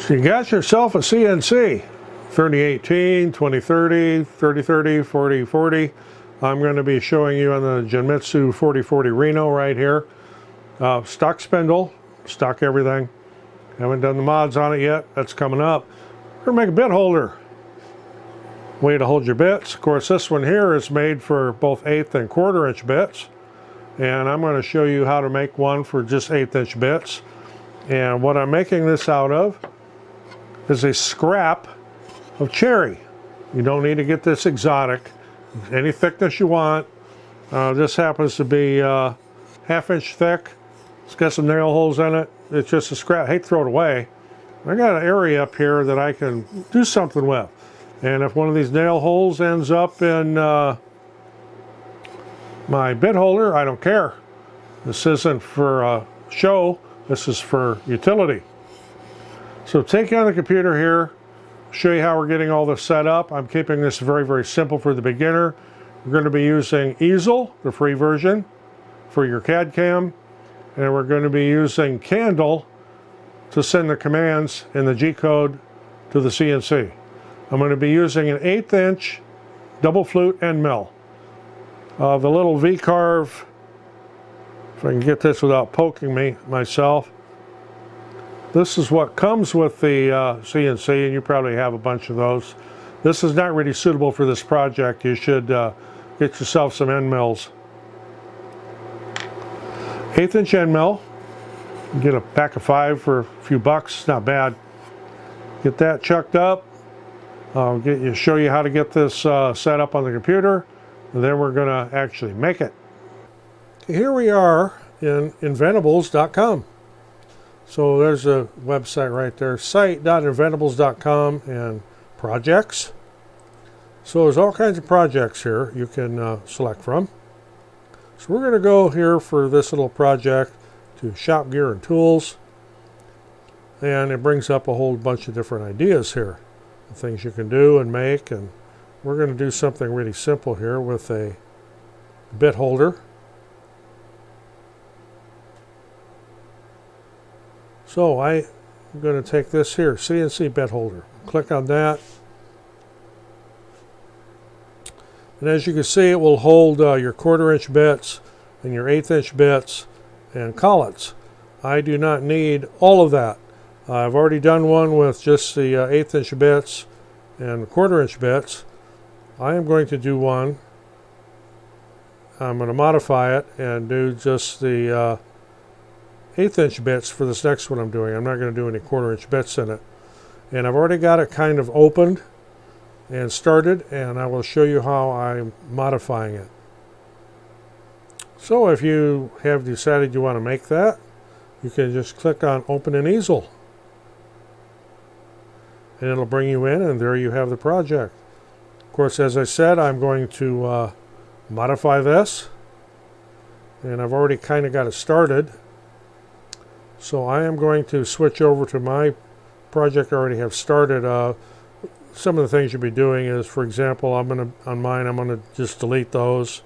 So you got yourself a CNC 3018, 2030, 3030, 4040. I'm going to be showing you on the Genmitsu 4040 RENO right here. Stock spindle, stock everything. Haven't done the mods on it yet. That's coming up. We're going to make a bit holder. Way to hold your bits. Of course, this one here is made for both 1/8 and 1/4 inch bits. And I'm going to show you how to make one for just 1/8 inch bits. And what I'm making this out of is a scrap of cherry. You don't need to get this exotic. Any thickness you want. This happens to be 1/2 inch thick. It's got some nail holes in it. It's just a scrap. I hate to throw it away. I got an area up here that I can do something with. And if one of these nail holes ends up in my bit holder, I don't care. This isn't for show. This is for utility. So take you on the computer here, show you how we're getting all this set up. I'm keeping this very, very simple for the beginner. We're going to be using Easel, the free version, for your CAD CAM. And we're going to be using Candle to send the commands in the G-code to the CNC. I'm going to be using an 1/8 inch double flute end mill. The little V-carve, if I can get this without poking myself. This is what comes with the CNC, and you probably have a bunch of those. This is not really suitable for this project. You should get yourself some end mills. 1/8 inch end mill. Get a pack of 5 for a few bucks. Not bad. Get that chucked up. I'll show you how to get this set up on the computer, and then we're going to actually make it. Here we are in inventables.com. So there's a website right there, site.inventables.com, and projects. So there's all kinds of projects here you can select from. So we're going to go here for this little project to shop gear and tools. And it brings up a whole bunch of different ideas here. Things you can do and make. And we're going to do something really simple here with a bit holder. So I'm going to take this here, CNC bit holder. Click on that. And as you can see, it will hold your 1/4 inch bits and your 1/8 inch bits and collets. I do not need all of that. I've already done one with just the 1/8 inch bits and 1/4 inch bits. I am going to do one. I'm going to modify it and do just the 1/8 inch bits for this next one I'm doing. I'm not going to do any 1/4 inch bits in it. And I've already got it kind of opened and started, and I will show you how I'm modifying it. So if you have decided you want to make that, you can just click on Open in Easel. And it'll bring you in, and there you have the project. Of course, as I said, I'm going to modify this. And I've already kind of got it started. So I am going to switch over to my project I already have started. Some of the things you'll be doing is, for example, on mine, I'm going to just delete those.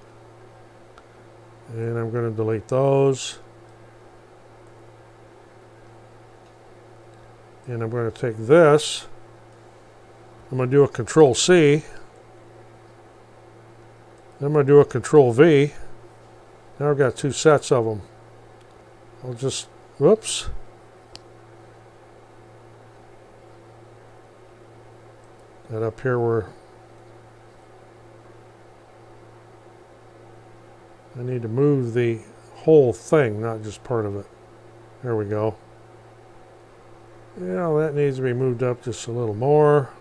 And I'm going to delete those. And I'm going to take this. I'm going to do a Control C. I'm going to do a Control V. Now I've got 2 sets of them. I'll just, whoops. That up here where I need to move the whole thing, not just part of it. There we go. Yeah, that needs to be moved up just a little more.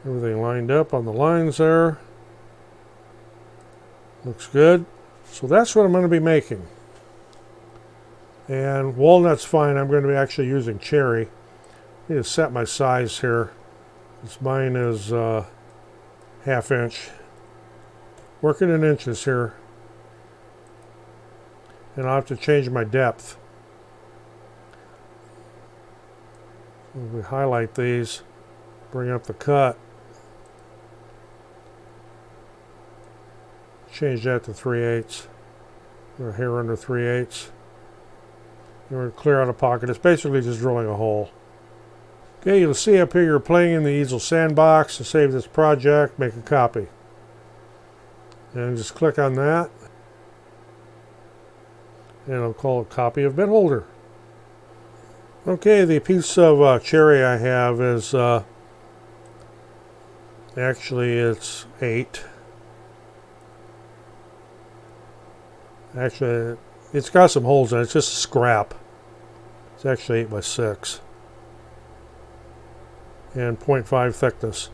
Everything lined up on the lines there. Looks good. So that's what I'm going to be making. And walnut's fine. I'm going to be actually using cherry. I need to set my size here. This mine is 1/2 inch. Working in inches here. And I'll have to change my depth. We highlight these, bring up the cut. Change that to 3/8. Or hair under 3/8. We're clear out a pocket. It's basically just drilling a hole. Okay, you'll see up here you're playing in the Easel sandbox. To save this project, make a copy. And just click on that. And I'll call it copy of bit holder. Okay, the piece of cherry I have is actually it's 8. Actually, it's got some holes in it. It's just scrap. It's actually 8 by 6. And 0.5 thickness.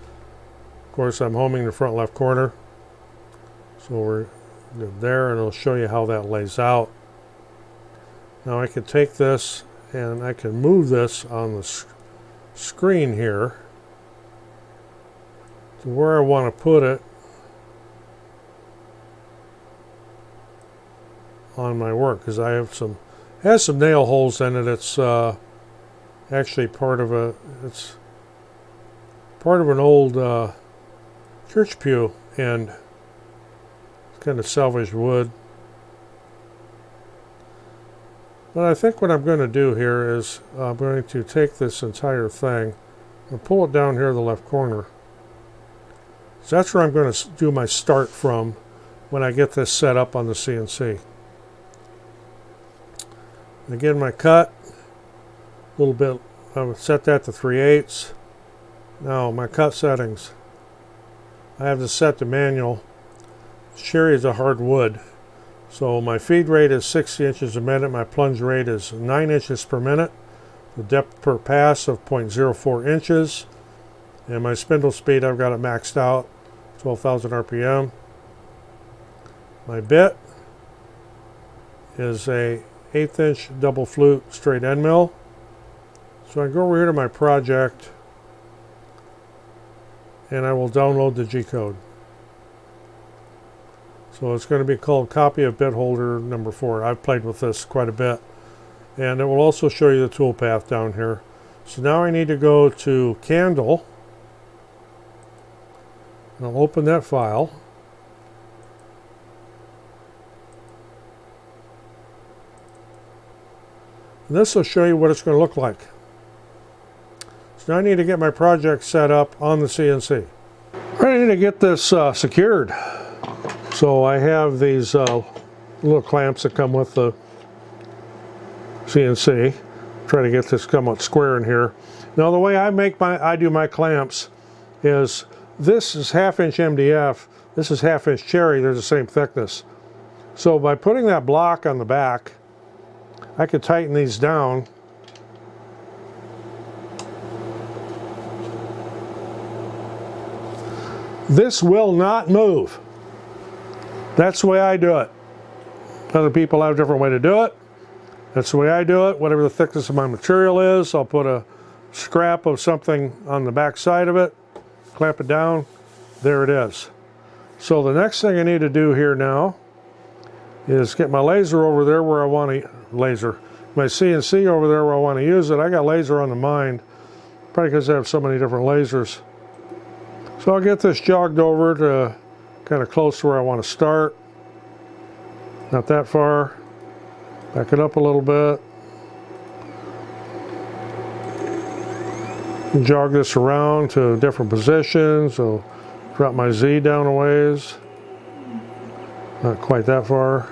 Of course, I'm homing the front left corner. So we're there, and I'll show you how that lays out. Now I can take this and I can move this on the screen here to where I want to put it on my work, because I have it has some nail holes in it. It's actually part of an old church pew, and it's kind of salvaged wood. But I think what I'm going to do here is I'm going to take this entire thing and pull it down here in the left corner. So that's where I'm going to do my start from when I get this set up on the CNC. Again, my cut, a little bit, I would set that to 3/8. Now my cut settings, I have this set to manual. Cherry is a hard wood. So my feed rate is 60 inches a minute. My plunge rate is 9 inches per minute. The depth per pass of 0.04 inches. And my spindle speed, I've got it maxed out, 12,000 RPM. My bit is a 1/8 inch double flute straight end mill. So I go over here to my project and I will download the G code. So it's going to be called copy of bit holder number 4. I've played with this quite a bit. And it will also show you the toolpath down here. So now I need to go to Candle. And I'll open that file. And this will show you what it's going to look like. So now I need to get my project set up on the CNC. I need to get this secured. So I have these little clamps that come with the CNC. Try to get this come out square in here. Now the way I do my clamps is this is 1/2 inch MDF. This is 1/2 inch cherry. They're the same thickness. So by putting that block on the back, I could tighten these down. This will not move. That's the way I do it. Other people have a different way to do it. That's the way I do it. Whatever the thickness of my material is, I'll put a scrap of something on the back side of it, clamp it down, there it is. So the next thing I need to do here now is get my laser over there where I want to, my CNC over there where I want to use it. I got laser on the mind, probably because I have so many different lasers. So I'll get this jogged over to kind of close to where I want to start. Not that far. Back it up a little bit. Jog this around to different positions. So drop my Z down a ways. Not quite that far.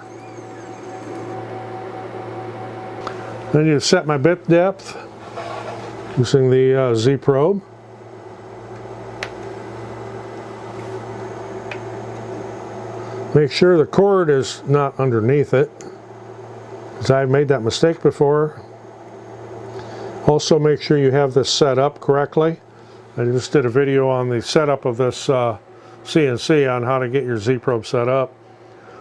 Then you set my bit depth using the Z probe. Make sure the cord is not underneath it, because I've made that mistake before. Also make sure you have this set up correctly. I just did a video on the setup of this CNC on how to get your Z probe set up.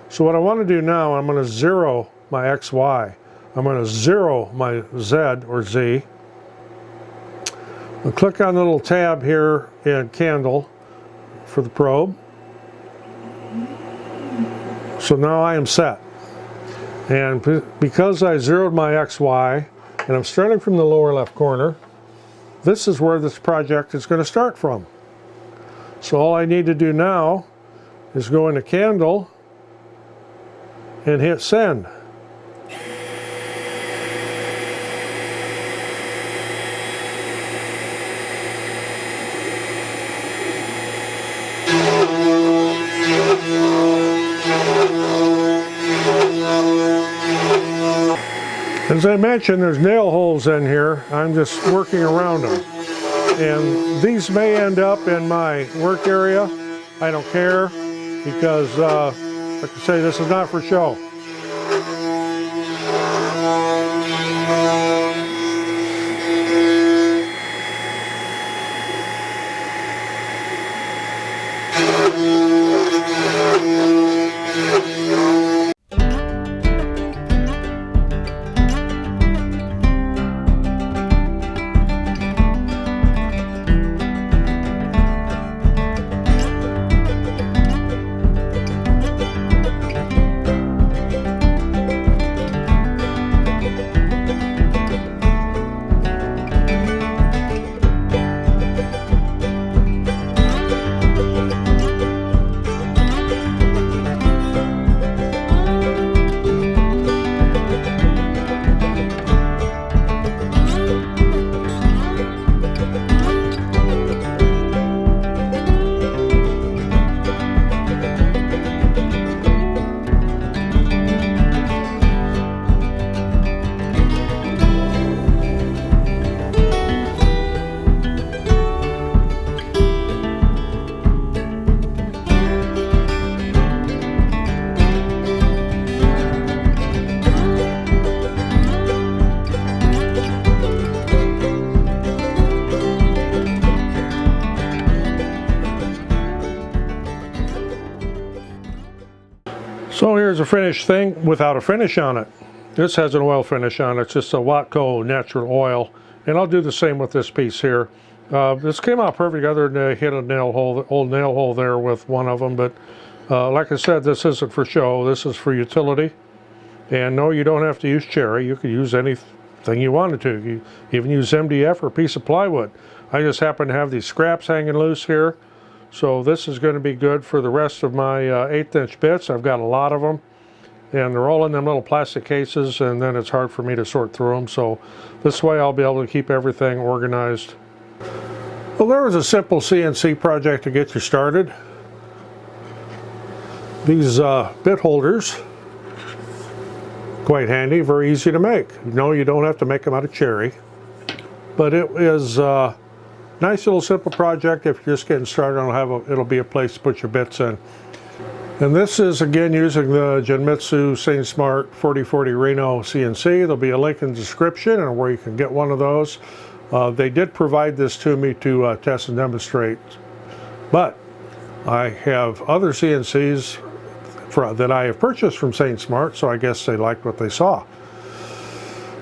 So what I want to do now, I'm going to 0 my XY. I'm going to 0 my Z or Z. I'll click on the little tab here in Candle for the probe. So now I am set. And because I zeroed my XY, and I'm starting from the lower left corner, this is where this project is going to start from. So all I need to do now is go into Candle and hit Send. As I mentioned, there's nail holes in here. I'm just working around them. And these may end up in my work area. I don't care because, like I say, this is not for show. So here's a finished thing without a finish on it. This has an oil finish on it. It's just a Watco natural oil. And I'll do the same with this piece here. This came out perfect other than I hit a nail hole, old nail hole there with one of them. But like I said, this isn't for show. This is for utility. And no, you don't have to use cherry. You could use anything you wanted to. You even use MDF or a piece of plywood. I just happen to have these scraps hanging loose here. So this is going to be good for the rest of my 1/8" bits. I've got a lot of them. And they're all in them little plastic cases, and then it's hard for me to sort through them. So this way I'll be able to keep everything organized. Well, there was a simple CNC project to get you started. These bit holders, quite handy, very easy to make. No, you don't have to make them out of cherry. But it is a nice little simple project. If you're just getting started, it'll be a place to put your bits in. And this is again using the Genmitsu SainSmart 4040 Reno CNC. There'll be a link in the description and where you can get one of those. They did provide this to me to test and demonstrate, but I have other CNCs that I have purchased from SainSmart, so I guess they liked what they saw.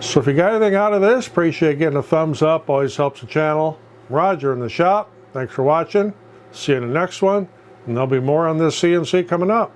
So if you got anything out of this, appreciate getting a thumbs up. Always helps the channel. Roger in the shop. Thanks for watching. See you in the next one. And there'll be more on this CNC coming up.